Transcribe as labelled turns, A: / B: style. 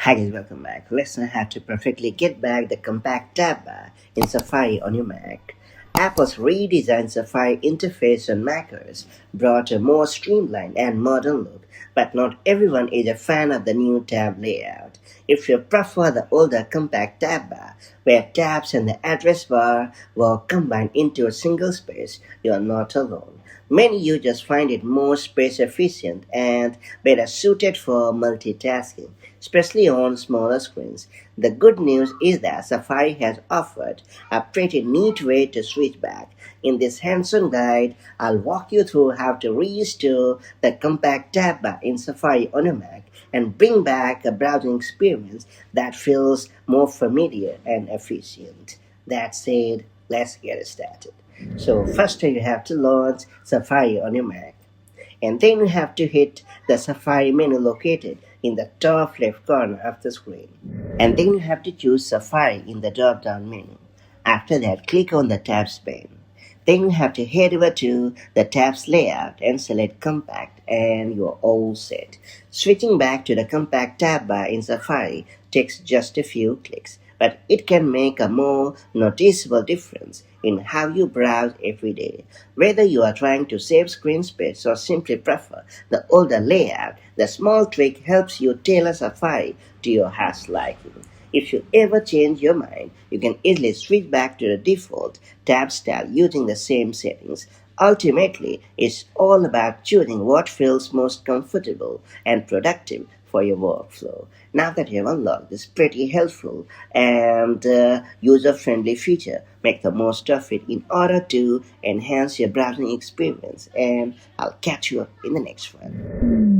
A: Hi guys, welcome back. Let's now have to perfectly get back the compact tab bar in Safari on your Mac. Apple's redesigned Safari interface on macOS brought a more streamlined and modern look, but not everyone is a fan of the new tab layout. If you prefer the older compact tab bar, where tabs and the address bar were combined into a single space, you are not alone. Many users find it more space efficient and better suited for multitasking, especially on smaller screens. The good news is that Safari has offered a pretty neat way to switch back. In this hands-on guide, I'll walk you through how to restore the compact tab bar in Safari on your Mac and bring back a browsing experience that feels more familiar and efficient. That said, let's get started. So first you have to launch Safari on your Mac, and then you have to hit the Safari menu located in the top left corner of the screen, and then you have to choose Safari in the drop down menu. After that, click on the tabs pane. Then you have to head over to the tabs layout and select compact, and you're all set. Switching back to the compact tab bar in Safari takes just a few clicks, but it can make a more noticeable difference in how you browse every day. Whether you are trying to save screen space or simply prefer the older layout, the small trick helps you tailor Safari to your heart's liking. If you ever change your mind, you can easily switch back to the default tab style using the same settings. Ultimately, it's all about choosing what feels most comfortable and productive for your workflow. Now that you've unlocked this pretty helpful and user-friendly feature, make the most of it in order to enhance your browsing experience. And I'll catch you up in the next one.